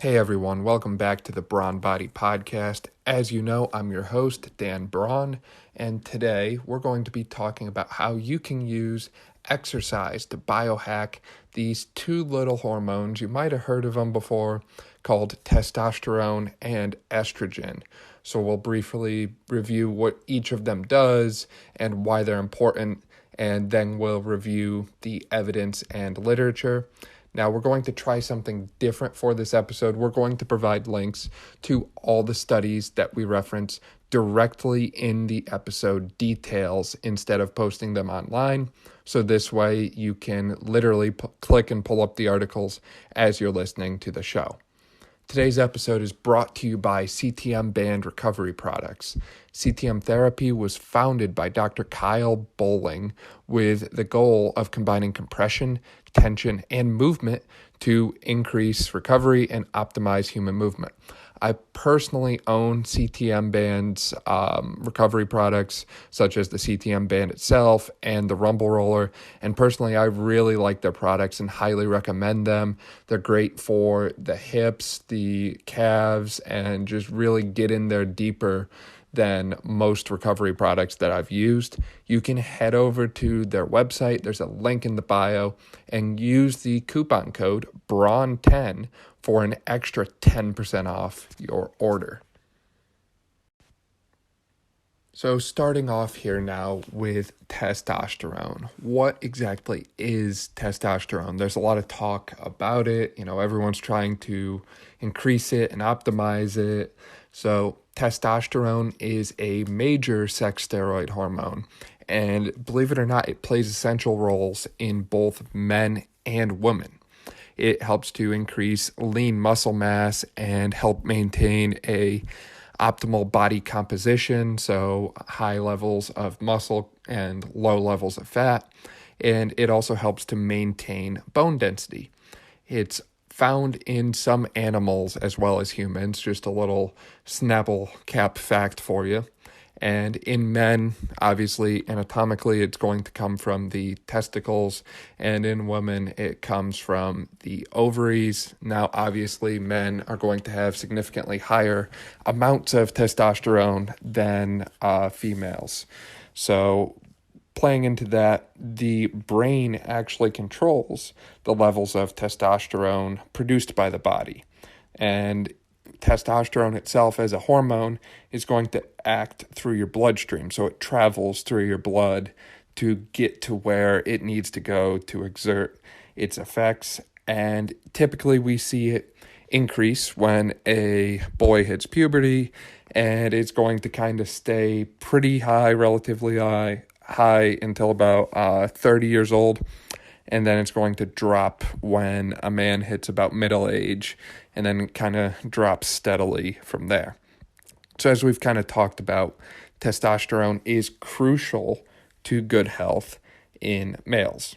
Hey everyone, welcome back to the Brawn Body Podcast. As you know, I'm your host, Dan Brawn, and today we're going to be talking about how you can use exercise to biohack these two little hormones. You might have heard of them before, called testosterone and estrogen. So we'll briefly review what each of them does and why they're important, and then we'll review the evidence and literature. Now, we're going to try something different for this episode. We're going to provide links to all the studies that we reference directly in the episode details instead of posting them online. So this way you can literally click and pull up the articles as you're listening to the show. Today's episode is brought to you by CTM Band Recovery Products. CTM Therapy was founded by Dr. Kyle Bowling with the goal of combining compression, tension, and movement to increase recovery and optimize human movement. I personally own CTM Band's recovery products, such as the CTM Band itself and the Rumble Roller. And personally, I really like their products and highly recommend them. They're great for the hips, the calves, and just really get in there deeper than most recovery products that I've used. You can head over to their website. There's a link in the bio and use the coupon code BRAWN10 for an extra 10% off your order. So starting off here now with testosterone. What exactly is testosterone? There's a lot of talk about it. Everyone's trying to increase it and optimize it. So testosterone is a major sex steroid hormone. And believe it or not, it plays essential roles in both men and women. It helps to increase lean muscle mass and help maintain a optimal body composition, so high levels of muscle and low levels of fat. And it also helps to maintain bone density. It's found in some animals as well as humans, just a little Snapple cap fact for you. And in men, obviously, anatomically, it's going to come from the testicles, and in women, it comes from the ovaries. Now, obviously, men are going to have significantly higher amounts of testosterone than females. So, playing into that, the brain actually controls the levels of testosterone produced by the body. And testosterone itself as a hormone is going to act through your bloodstream. So it travels through your blood to get to where it needs to go to exert its effects. And typically we see it increase when a boy hits puberty, and it's going to kind of stay pretty high, relatively high until about 30 years old. And then it's going to drop when a man hits about middle age, and then kind of drops steadily from there. So as we've kind of talked about, testosterone is crucial to good health in males.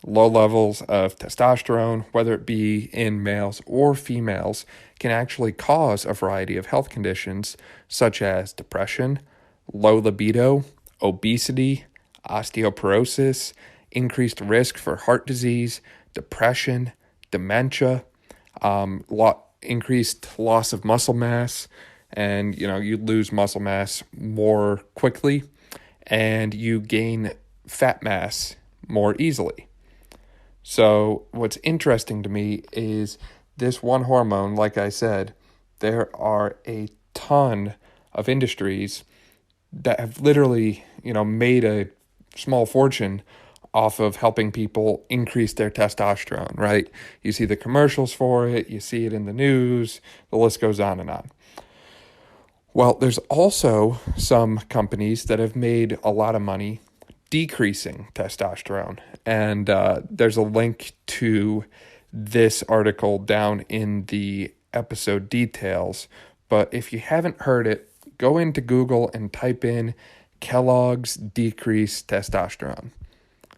Low levels of testosterone, whether it be in males or females, can actually cause a variety of health conditions such as depression, low libido, obesity, osteoporosis, increased risk for heart disease, depression, dementia, increased loss of muscle mass, and you lose muscle mass more quickly, and you gain fat mass more easily. So what's interesting to me is this one hormone, like I said, there are a ton of industries that have literally, made a small fortune off of helping people increase their testosterone, right? You see the commercials for it, you see it in the news, the list goes on and on. Well, there's also some companies that have made a lot of money decreasing testosterone. And there's a link to this article down in the episode details. But if you haven't heard it, go into Google and type in Kellogg's decrease testosterone.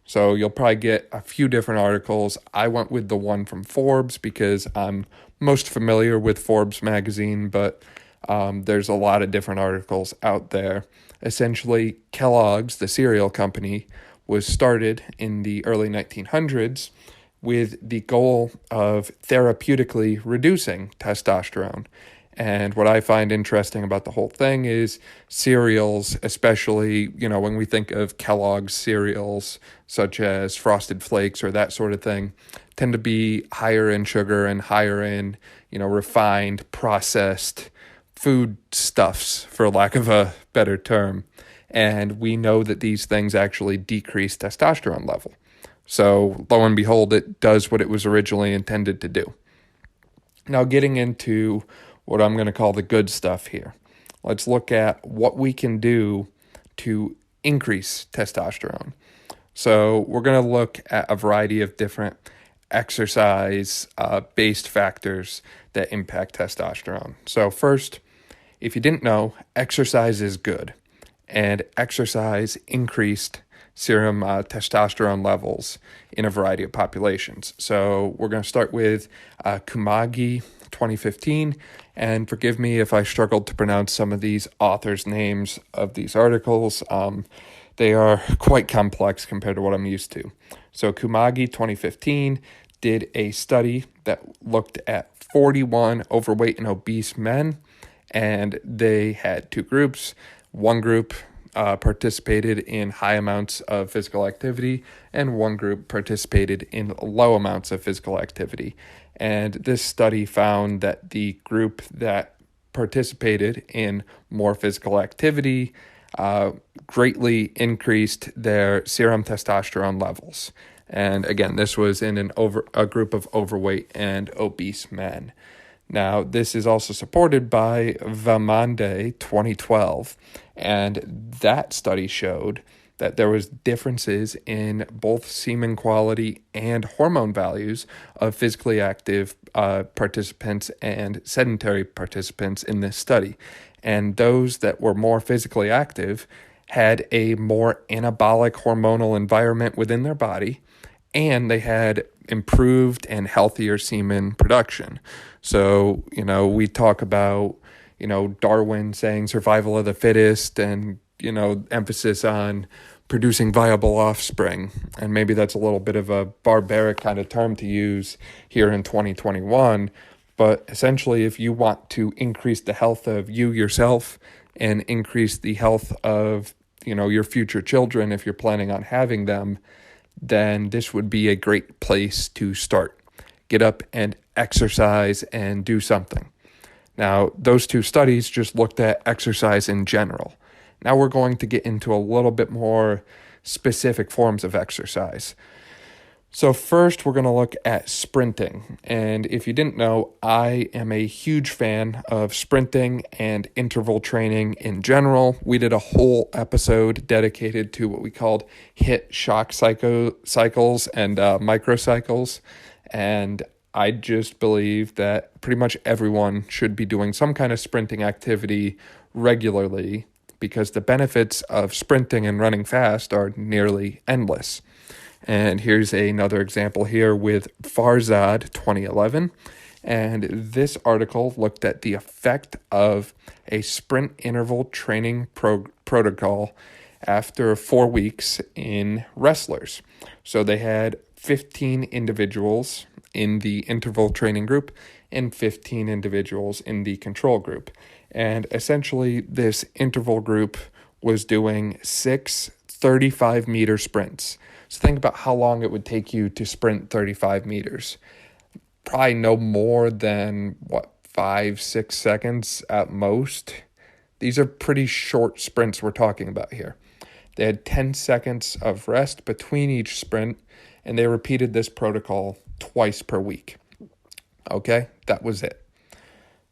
So you'll probably get a few different articles. I went with the one from Forbes because I'm most familiar with Forbes magazine, but there's a lot of different articles out there. Essentially, Kellogg's, the cereal company, was started in the early 1900s with the goal of therapeutically reducing testosterone. And what I find interesting about the whole thing is cereals, especially, when we think of Kellogg's cereals, such as Frosted Flakes or that sort of thing, tend to be higher in sugar and higher in, refined, processed food stuffs, for lack of a better term. And we know that these things actually decrease testosterone level. So lo and behold, it does what it was originally intended to do. Now, getting into what I'm going to call the good stuff here. Let's look at what we can do to increase testosterone. So we're going to look at a variety of different exercise-based factors that impact testosterone. So first, if you didn't know, exercise is good, and exercise increased serum testosterone levels in a variety of populations. So we're going to start with Kumagi 2015, and forgive me if I struggled to pronounce some of these authors' names of these articles. They are quite complex compared to what I'm used to. So Kumagi 2015 did a study that looked at 41 overweight and obese men, and they had two groups. One group participated in high amounts of physical activity, and one group participated in low amounts of physical activity. And this study found that the group that participated in more physical activity greatly increased their serum testosterone levels. And again, this was in a group of overweight and obese men. Now, this is also supported by Vamande 2012, and that study showed that there was differences in both semen quality and hormone values of physically active participants and sedentary participants in this study. And those that were more physically active had a more anabolic hormonal environment within their body, and they had improved and healthier semen production. So, we talk about, Darwin saying survival of the fittest and, emphasis on producing viable offspring. And maybe that's a little bit of a barbaric kind of term to use here in 2021. But essentially, if you want to increase the health of you yourself and increase the health of, your future children, if you're planning on having them, then this would be a great place to start. Get up and exercise and do something. Now, those two studies just looked at exercise in general. Now we're going to get into a little bit more specific forms of exercise. So first, we're going to look at sprinting. And if you didn't know, I am a huge fan of sprinting and interval training in general. We did a whole episode dedicated to what we called HIIT shock cycles and microcycles. And I just believe that pretty much everyone should be doing some kind of sprinting activity regularly, because the benefits of sprinting and running fast are nearly endless. And here's another example here with Farzad 2011. And this article looked at the effect of a sprint interval training protocol after 4 weeks in wrestlers. So they had 15 individuals in the interval training group and 15 individuals in the control group. And essentially, this interval group was doing 6 35-meter sprints. So think about how long it would take you to sprint 35 meters. Probably no more than, 5-6 seconds at most. These are pretty short sprints we're talking about here. They had 10 seconds of rest between each sprint, and they repeated this protocol twice per week. Okay, that was it.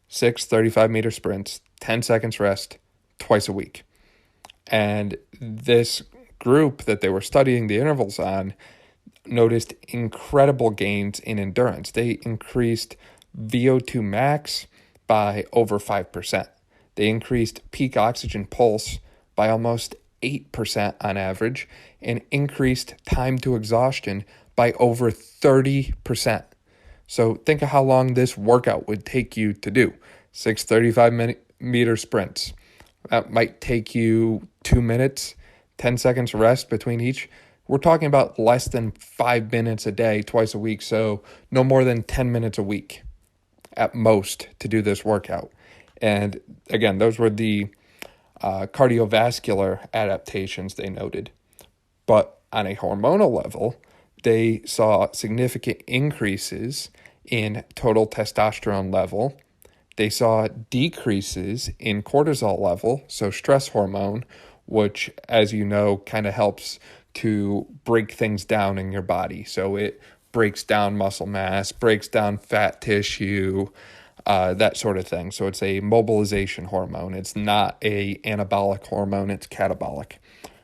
6 35-meter sprints, 10 seconds rest, twice a week. And this group that they were studying the intervals on noticed incredible gains in endurance. They increased VO2 max by over 5%. They increased peak oxygen pulse by almost 8% on average, and increased time to exhaustion by over 30%. So think of how long this workout would take you to do. 6 35-meter sprints. That might take you 2 minutes, 10 seconds rest between each. we're talking about less than 5 minutes a day, twice a week. So no more than 10 minutes a week at most to do this workout. And again, those were the cardiovascular adaptations they noted. But on a hormonal level, they saw significant increases in total testosterone level. They saw decreases in cortisol level, so stress hormone, which, as you know, kind of helps to break things down in your body. So it breaks down muscle mass, breaks down fat tissue, that sort of thing. So it's a mobilization hormone. It's not a anabolic hormone, it's catabolic.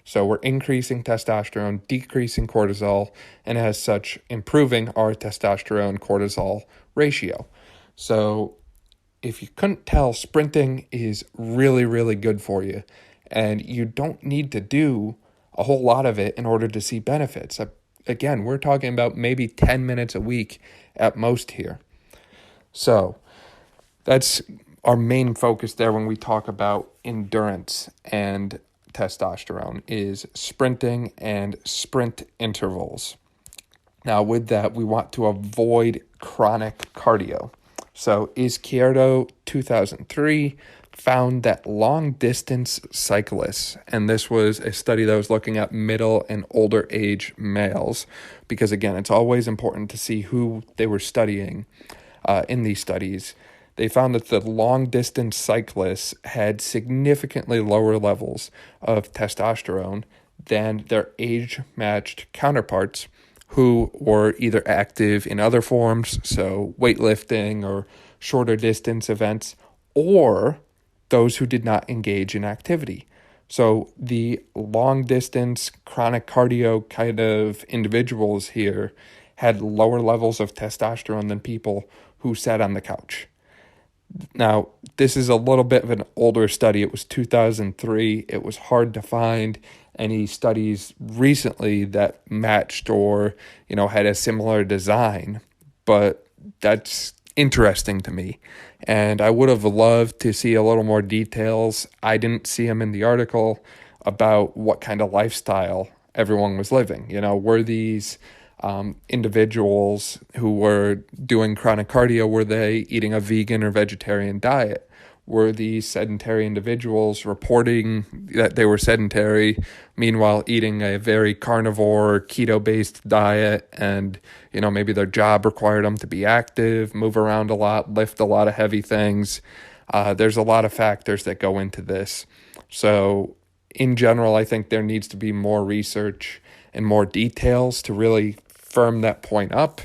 So we're increasing testosterone, decreasing cortisol, and as such, improving our testosterone-cortisol ratio. So if you couldn't tell, sprinting is really, really good for you. And you don't need to do a whole lot of it in order to see benefits. Again, we're talking about maybe 10 minutes a week at most here. So that's our main focus there when we talk about endurance and testosterone is sprinting and sprint intervals. Now, with that, we want to avoid chronic cardio. So Izquierdo 2003 found that long-distance cyclists, and this was a study that was looking at middle and older age males, because again, it's always important to see who they were studying in these studies. They found that the long-distance cyclists had significantly lower levels of testosterone than their age-matched counterparts who were either active in other forms, so weightlifting or shorter distance events, or those who did not engage in activity. So the long-distance chronic cardio kind of individuals here had lower levels of testosterone than people who sat on the couch. Now, this is a little bit of an older study. It was 2003. It was hard to find any studies recently that matched or, had a similar design. But that's interesting to me. And I would have loved to see a little more details. I didn't see them in the article about what kind of lifestyle everyone was living. Were these individuals who were doing chronic cardio, were they eating a vegan or vegetarian diet? Were these sedentary individuals reporting that they were sedentary, meanwhile eating a very carnivore, keto-based diet, and maybe their job required them to be active, move around a lot, lift a lot of heavy things? There's a lot of factors that go into this. So in general, I think there needs to be more research and more details to really firm that point up.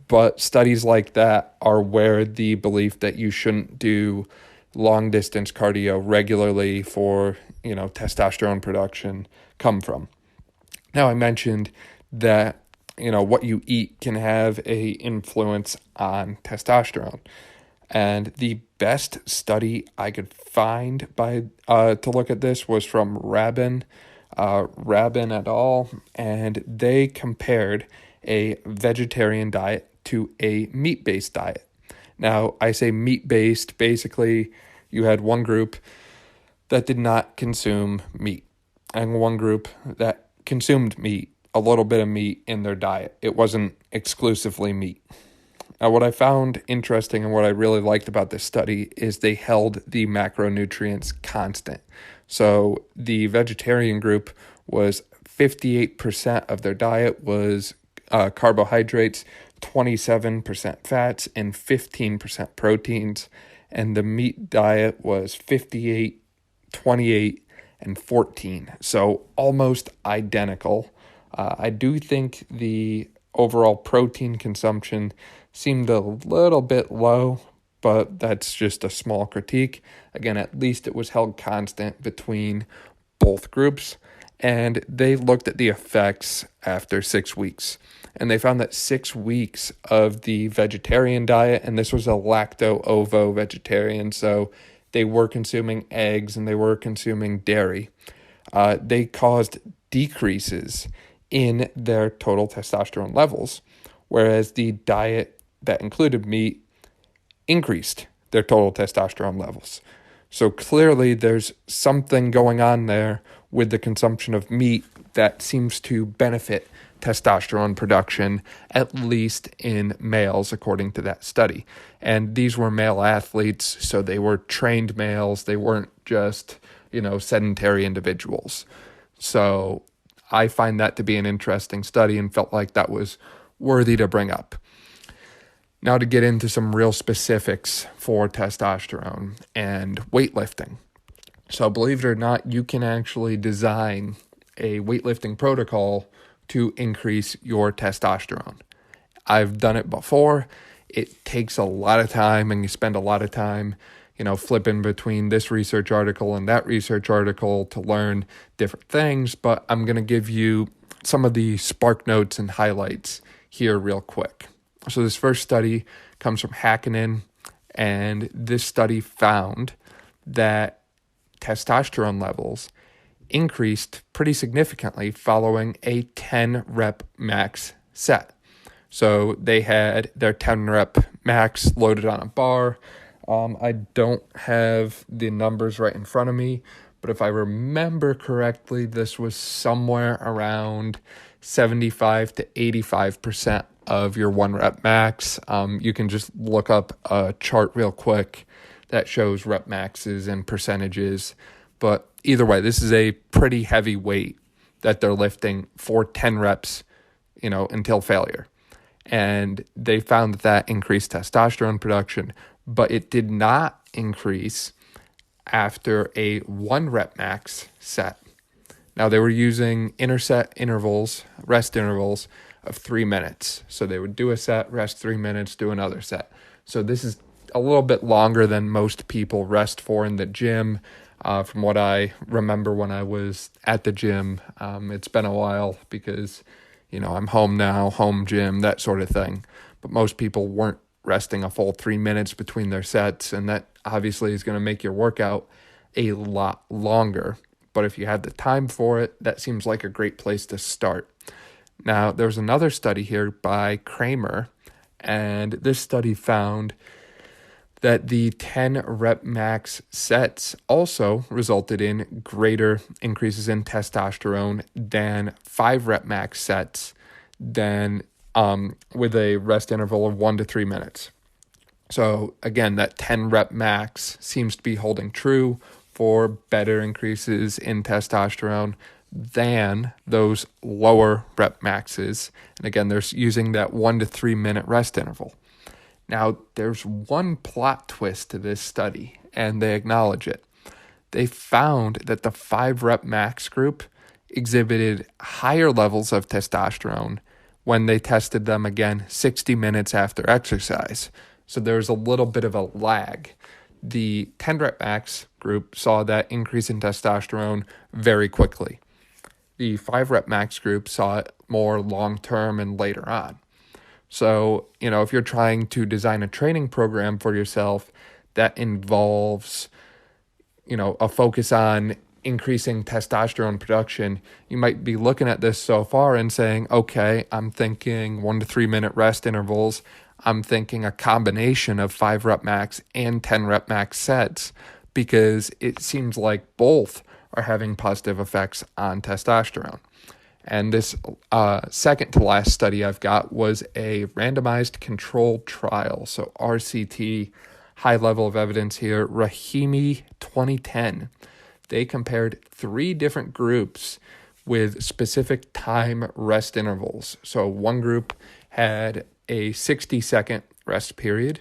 But studies like that are where the belief that you shouldn't do long distance cardio regularly for, testosterone production come from. Now, I mentioned that, what you eat can have a influence on testosterone. And the best study I could find to look at this was from Rabin et al., and they compared a vegetarian diet to a meat-based diet. Now, I say meat-based, basically you had one group that did not consume meat and one group that consumed meat, a little bit of meat in their diet. It wasn't exclusively meat. Now, what I found interesting and what I really liked about this study is they held the macronutrients constant. So the vegetarian group was 58% of their diet was carbohydrates, 27% fats, and 15% proteins. And the meat diet was 58, 28, and 14. So almost identical. I do think the overall protein consumption seemed a little bit low, but that's just a small critique. Again, at least it was held constant between both groups. And they looked at the effects after 6 weeks. And they found that 6 weeks of the vegetarian diet, and this was a lacto-ovo vegetarian, so they were consuming eggs and they were consuming dairy. They caused decreases in their total testosterone levels, whereas the diet that included meat increased their total testosterone levels. So clearly there's something going on there with the consumption of meat that seems to benefit testosterone production, at least in males, according to that study. And these were male athletes, so they were trained males. They weren't just, sedentary individuals. So I find that to be an interesting study and felt like that was worthy to bring up. Now to get into some real specifics for testosterone and weightlifting. So believe it or not, you can actually design a weightlifting protocol to increase your testosterone. I've done it before. It takes a lot of time, and you spend a lot of time, flipping between this research article and that research article to learn different things. But I'm going to give you some of the spark notes and highlights here real quick. So this first study comes from Hakkinen, and this study found that testosterone levels increased pretty significantly following a 10 rep max set. So they had their 10 rep max loaded on a bar. I don't have the numbers right in front of me, but if I remember correctly, this was somewhere around 75 to 85% of your 1 rep max. You can just look up a chart real quick that shows rep maxes and percentages. But either way, this is a pretty heavy weight that they're lifting for 10 reps, until failure. And they found that increased testosterone production, but it did not increase after a 1 rep max set. Now they were using rest intervals of 3 minutes. So they would do a set, rest 3 minutes, do another set. So this is a little bit longer than most people rest for in the gym. From what I remember when I was at the gym, it's been a while because, I'm home now, home gym, that sort of thing. But most people weren't resting a full 3 minutes between their sets, and that obviously is going to make your workout a lot longer. But if you had the time for it, that seems like a great place to start. Now, there's another study here by Kramer, and this study found that the 10 rep max sets also resulted in greater increases in testosterone than 5 rep max sets with a rest interval of 1 to 3 minutes. So again, that 10 rep max seems to be holding true for better increases in testosterone than those lower rep maxes. And again, they're using that 1 to 3 minute rest interval. Now, there's one plot twist to this study, and they acknowledge it. They found that the 5 rep max group exhibited higher levels of testosterone when they tested them again 60 minutes after exercise. So there's a little bit of a lag. The 10 rep max group saw that increase in testosterone very quickly. The 5 rep max group saw it more long-term and later on. So, if you're trying to design a training program for yourself that involves, a focus on increasing testosterone production, you might be looking at this so far and saying, okay, I'm thinking 1 to 3 minute rest intervals. I'm thinking a combination of 5 rep max and 10 rep max sets, because it seems like both are having positive effects on testosterone. And this second to last study I've got was a randomized controlled trial. So RCT, high level of evidence here, Rahimi 2010. They compared 3 different groups with specific time rest intervals. So one group had a 60-second rest period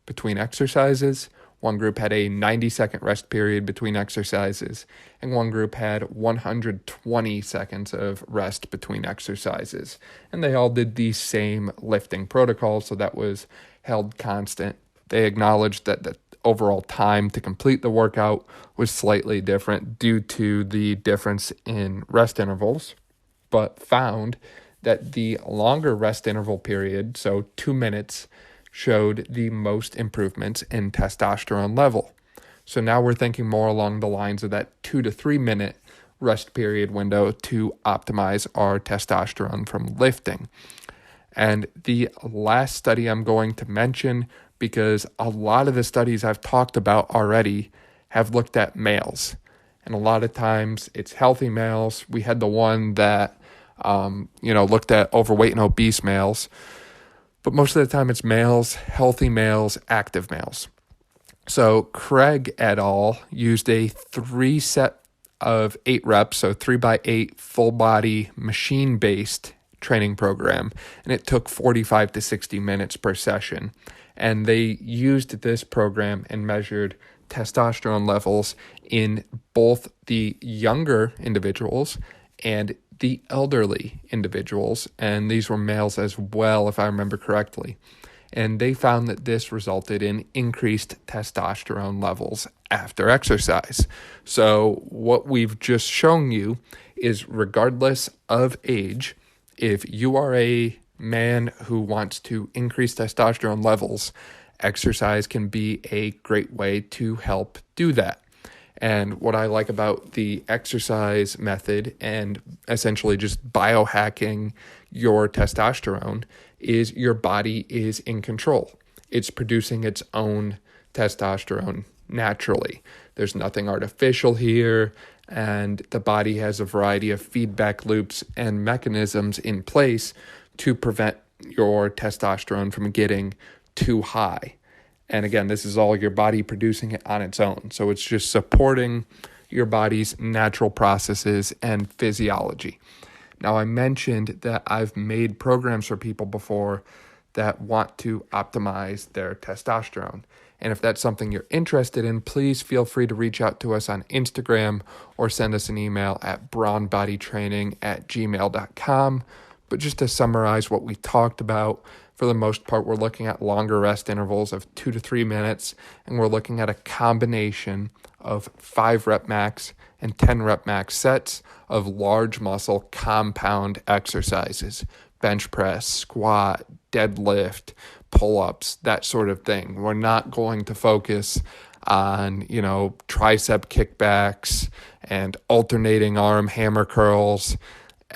between exercises. One group had a 90-second rest period between exercises, and one group had 120 seconds of rest between exercises. And they all did the same lifting protocol, so that was held constant. They acknowledged that the overall time to complete the workout was slightly different due to the difference in rest intervals, but found that the longer rest interval period, so 2 minutes, showed the most improvements in testosterone level. So now we're thinking more along the lines of that 2 to 3 minute rest period window to optimize our testosterone from lifting. And the last study I'm going to mention, because a lot of the studies I've talked about already have looked at males. And a lot of times it's healthy males. We had the one that, looked at overweight and obese males. But most of the time it's males, healthy males, active males. So Craig et al. Used a 3 set of 8 reps, so 3x8 full body machine-based training program, and it took 45 to 60 minutes per session. And they used this program and measured testosterone levels in both the younger individuals and the elderly individuals, and these were males as well, if I remember correctly. And they found that this resulted in increased testosterone levels after exercise. So what we've just shown you is, regardless of age, if you are a man who wants to increase testosterone levels, exercise can be a great way to help do that. And what I like about the exercise method and essentially just biohacking your testosterone is your body is in control. It's producing its own testosterone naturally. There's nothing artificial here, and the body has a variety of feedback loops and mechanisms in place to prevent your testosterone from getting too high. And again, this is all your body producing it on its own. So it's just supporting your body's natural processes and physiology. Now, I mentioned that I've made programs for people before that want to optimize their testosterone. And if that's something you're interested in, please feel free to reach out to us on Instagram or send us an email at brawnbodytraining@gmail.com. But just to summarize what we talked about, for the most part, we're looking at longer rest intervals of 2 to 3 minutes, and we're looking at a combination of 5 rep max and 10 rep max sets of large muscle compound exercises, bench press, squat, deadlift, pull-ups, that sort of thing. We're not going to focus on, tricep kickbacks and alternating arm hammer curls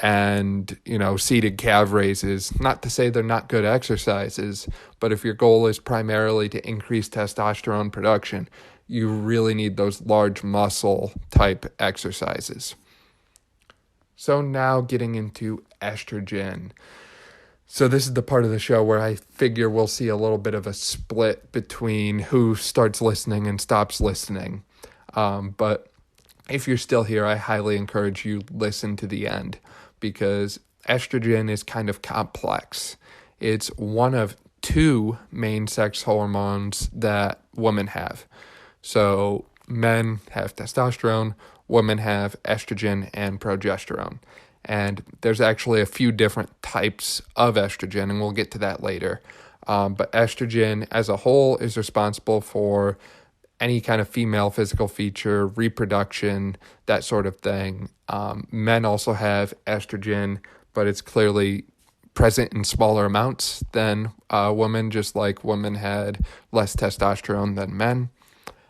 and, seated calf raises. Not to say they're not good exercises, but if your goal is primarily to increase testosterone production, you really need those large muscle type exercises. So now getting into estrogen. So this is the part of the show where I figure we'll see a little bit of a split between who starts listening and stops listening. But if you're still here, I highly encourage you listen to the end, because estrogen is kind of complex. It's one of 2 main sex hormones that women have. So men have testosterone, women have estrogen and progesterone. And there's actually a few different types of estrogen, and we'll get to that later. But estrogen as a whole is responsible for any kind of female physical feature, reproduction, that sort of thing. Men also have estrogen, but it's clearly present in smaller amounts than women, just like women had less testosterone than men.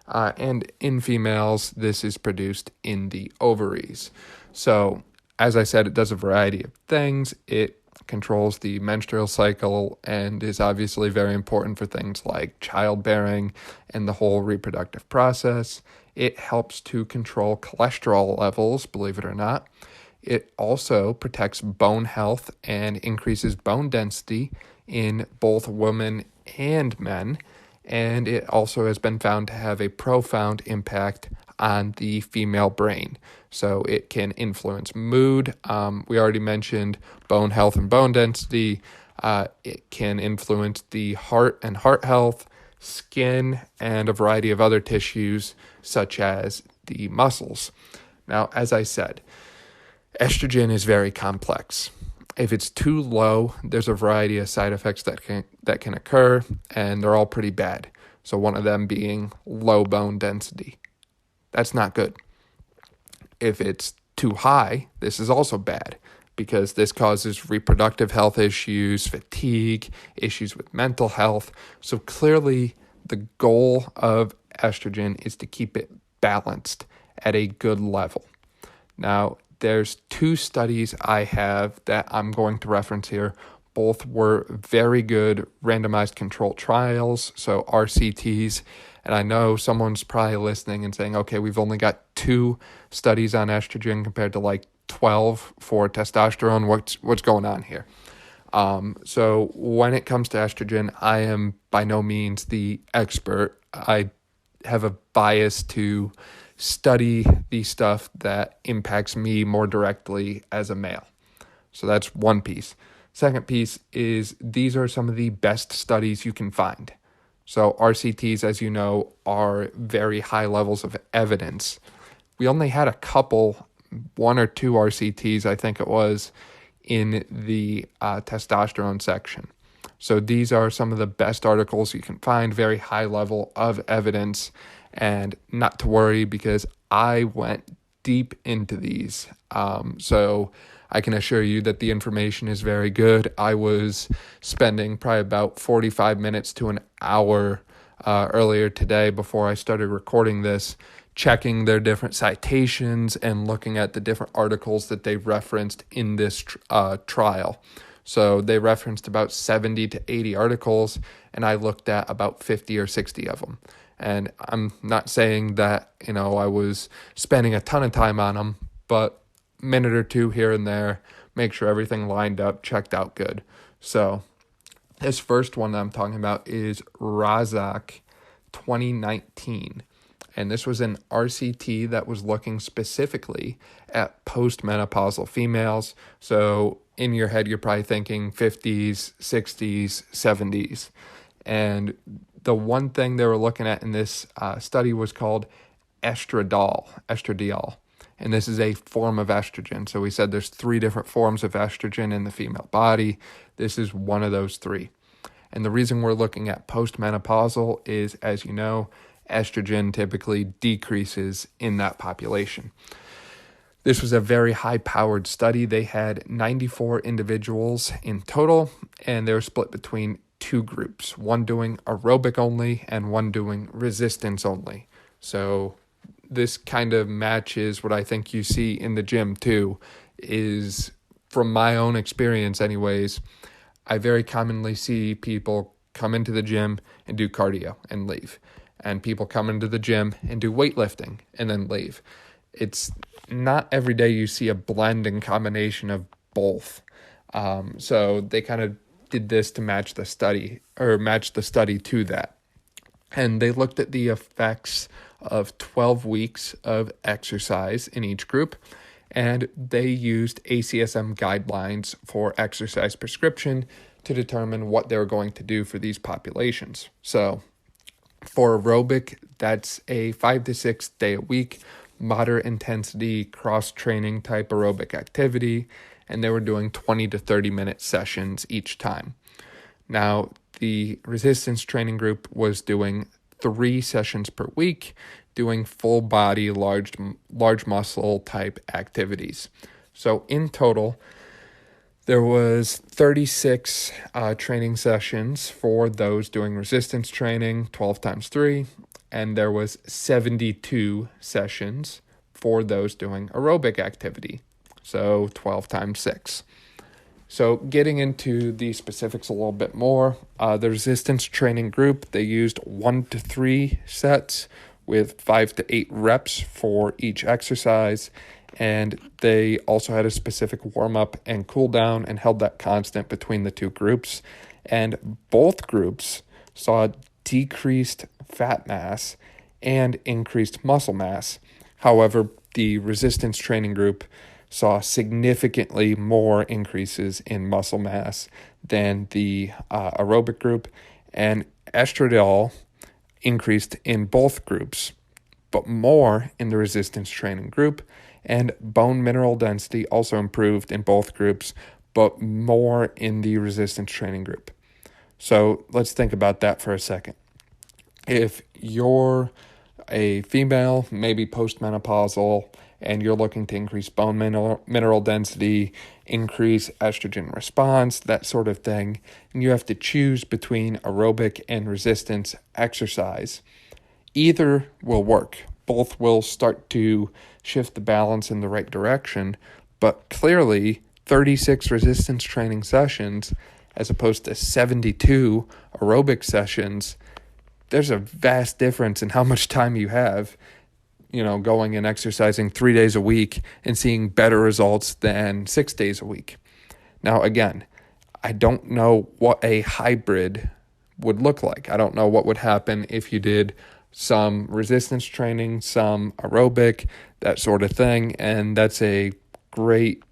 And in females, this is produced in the ovaries. So, as I said, it does a variety of things. It controls the menstrual cycle and is obviously very important for things like childbearing and the whole reproductive process. It helps to control cholesterol levels, believe it or not. It also protects bone health and increases bone density in both women and men. And it also has been found to have a profound impact on the female brain. So it can influence mood. We already mentioned bone health and bone density. It can influence the heart and heart health, skin, and a variety of other tissues, such as the muscles. Now, as I said, estrogen is very complex. If it's too low, there's a variety of side effects that can occur, and they're all pretty bad. So one of them being low bone density. That's not good. If it's too high, this is also bad, because this causes reproductive health issues, fatigue, issues with mental health. So clearly the goal of estrogen is to keep it balanced at a good level. Now, there's 2 studies I have that I'm going to reference here. Both were very good randomized controlled trials, so RCTs. And I know someone's probably listening and saying, okay, we've only got 2 studies on estrogen compared to like 12 for testosterone. What's going on here? So when it comes to estrogen, I am by no means the expert. I have a bias to study the stuff that impacts me more directly as a male. So that's one piece. Second piece is these are some of the best studies you can find. So RCTs, as you know, are very high levels of evidence. We only had a couple, 1 or 2 RCTs, I think it was, in the testosterone section. So these are some of the best articles you can find, very high level of evidence, and not to worry because I went deep into these. So I can assure you that the information is very good. I was spending probably about 45 minutes to an hour earlier today before I started recording this, checking their different citations and looking at the different articles that they referenced in this trial. So they referenced about 70 to 80 articles, and I looked at about 50 or 60 of them. And I'm not saying that, I was spending a ton of time on them, but minute or 2 here and there, make sure everything lined up, checked out good. So this first one that I'm talking about is Razak 2019. And this was an RCT that was looking specifically at postmenopausal females. So in your head, you're probably thinking 50s, 60s, 70s. And the one thing they were looking at in this study was called estradiol. And this is a form of estrogen. So we said there's 3 different forms of estrogen in the female body. This is one of those 3. And the reason we're looking at postmenopausal is, as you know, estrogen typically decreases in that population. This was a very high-powered study. They had 94 individuals in total, and they were split between 2 groups, one doing aerobic only and one doing resistance only. So this kind of matches what I think you see in the gym too, is from my own experience anyways, I very commonly see people come into the gym and do cardio and leave. And people come into the gym and do weightlifting and then leave. It's not every day you see a blend and combination of both. So they kind of did this to match the study to that. And they looked at the effects of 12 weeks of exercise in each group, and they used ACSM guidelines for exercise prescription to determine what they were going to do for these populations. So for aerobic, that's a 5 to 6 day a week, moderate intensity, cross-training type aerobic activity, and they were doing 20 to 30 minute sessions each time. Now, the resistance training group was doing 3 sessions per week, doing full body, large muscle type activities. So in total, there was 36 training sessions for those doing resistance training, 12 times 3, and there was 72 sessions for those doing aerobic activity, so 12 times 6. So getting into the specifics a little bit more, the resistance training group, they used 1 to 3 sets with 5 to 8 reps for each exercise. And they also had a specific warm-up and cool-down and held that constant between the 2 groups. And both groups saw decreased fat mass and increased muscle mass. However, the resistance training group saw significantly more increases in muscle mass than the aerobic group, and estradiol increased in both groups, but more in the resistance training group, and bone mineral density also improved in both groups, but more in the resistance training group. So let's think about that for a second. If you're a female, maybe postmenopausal, and you're looking to increase bone mineral density, increase estrogen response, that sort of thing, and you have to choose between aerobic and resistance exercise, either will work. Both will start to shift the balance in the right direction, but clearly 36 resistance training sessions as opposed to 72 aerobic sessions, there's a vast difference in how much time you have, going and exercising 3 days a week and seeing better results than 6 days a week. Now, again, I don't know what a hybrid would look like. I don't know what would happen if you did some resistance training, some aerobic, that sort of thing. And that's a great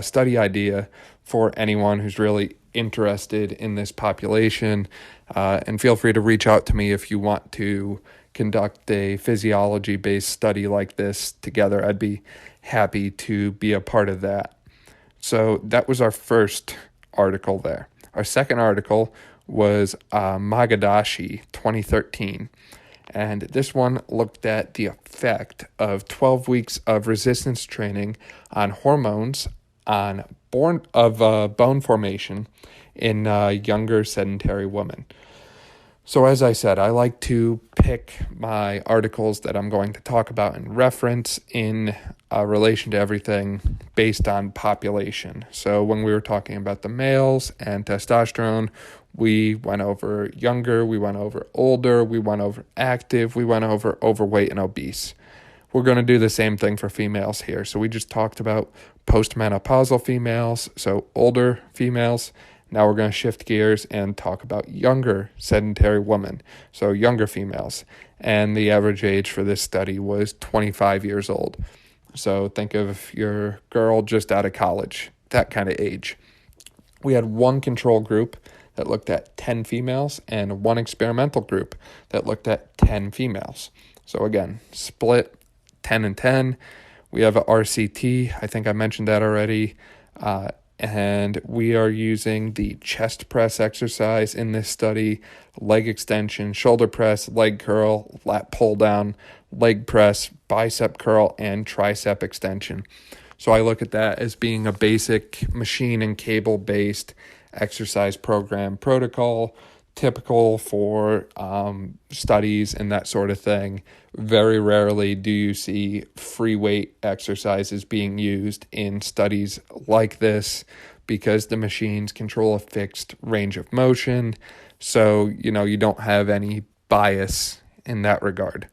study idea for anyone who's really interested in this population. And feel free to reach out to me if you want to conduct a physiology-based study like this together. I'd be happy to be a part of that. So that was our first article there. Our second article was Magadashi 2013. And this one looked at the effect of 12 weeks of resistance training on hormones on bone formation in younger sedentary women. So as I said, I like to pick my articles that I'm going to talk about and reference in relation to everything based on population. So when we were talking about the males and testosterone, we went over younger, we went over older, we went over active, we went over overweight and obese. We're going to do the same thing for females here. So we just talked about postmenopausal females, so older females. Now we're going to shift gears and talk about younger sedentary women, so younger females. And the average age for this study was 25 years old. So think of your girl just out of college, that kind of age. We had one control group that looked at 10 females and one experimental group that looked at 10 females. So again, split 10 and 10. We have a RCT. I think I mentioned that already. And we are using the chest press exercise in this study, leg extension, shoulder press, leg curl, lat pull down, leg press, bicep curl, and tricep extension. So I look at that as being a basic machine and cable-based exercise program protocol, typical for studies and that sort of thing. Very rarely do you see free weight exercises being used in studies like this because the machines control a fixed range of motion. So, you don't have any bias in that regard.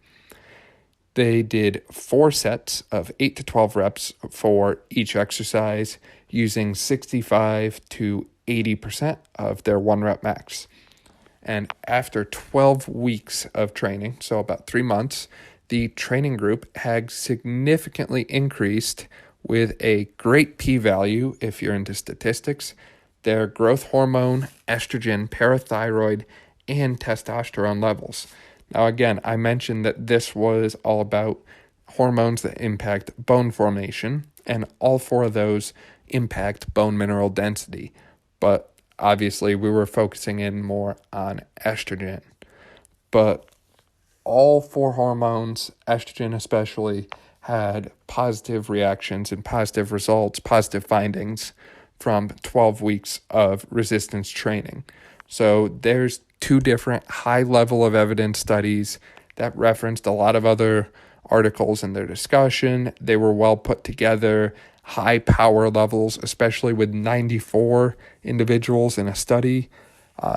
They did 4 sets of 8 to 12 reps for each exercise using 65 to 80% of their 1 rep max. And after 12 weeks of training, so about 3 months, the training group had significantly increased with a great p-value, if you're into statistics, their growth hormone, estrogen, parathyroid, and testosterone levels. Now, again, I mentioned that this was all about hormones that impact bone formation, and all 4 of those impact bone mineral density. But obviously, we were focusing in more on estrogen. But all 4 hormones, estrogen especially, had positive reactions and positive results, positive findings from 12 weeks of resistance training. So there's 2 different high level of evidence studies that referenced a lot of other articles in their discussion. They were well put together, high power levels, especially with 94 individuals in a study.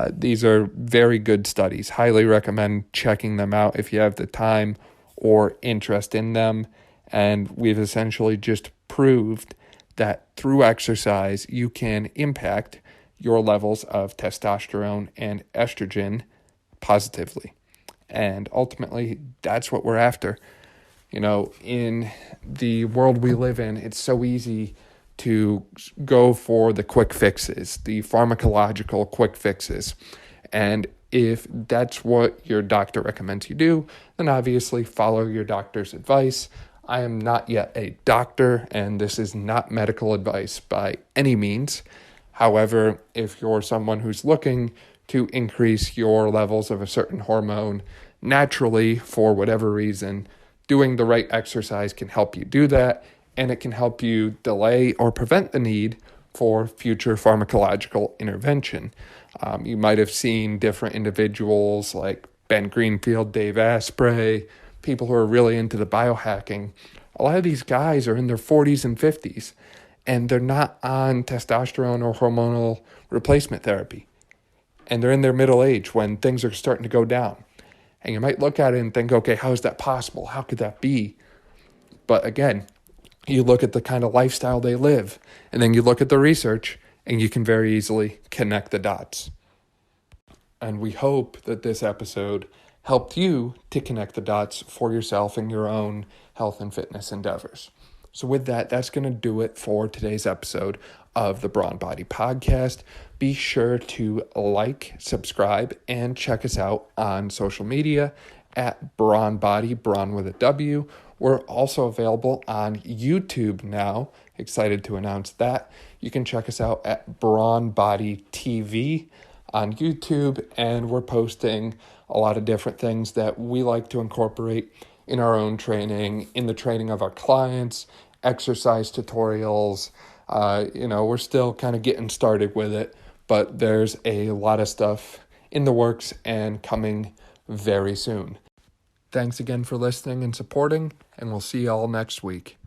These are very good studies. Highly recommend checking them out if you have the time or interest in them. And we've essentially just proved that through exercise, you can impact your levels of testosterone and estrogen positively. And ultimately, that's what we're after. In the world we live in, it's so easy to go for the quick fixes, the pharmacological quick fixes. And if that's what your doctor recommends you do, then obviously follow your doctor's advice. I am not yet a doctor, and this is not medical advice by any means. However, if you're someone who's looking to increase your levels of a certain hormone naturally for whatever reason, doing the right exercise can help you do that, and it can help you delay or prevent the need for future pharmacological intervention. You might have seen different individuals like Ben Greenfield, Dave Asprey, people who are really into the biohacking. A lot of these guys are in their 40s and 50s, and they're not on testosterone or hormonal replacement therapy. And they're in their middle age when things are starting to go down. And you might look at it and think, okay, how is that possible? How could that be? But again, you look at the kind of lifestyle they live, and then you look at the research, and you can very easily connect the dots. And we hope that this episode helped you to connect the dots for yourself in your own health and fitness endeavors. So with that, that's going to do it for today's episode of the Brawn Body Podcast. Be sure to like, subscribe, and check us out on social media at Brawn Body, Brawn with a W. We're also available on YouTube now. Excited to announce that. You can check us out at Brawn Body TV on YouTube, and we're posting a lot of different things that we like to incorporate in our own training, in the training of our clients, exercise tutorials. We're still kind of getting started with it, but there's a lot of stuff in the works and coming very soon. Thanks again for listening and supporting, and we'll see you all next week.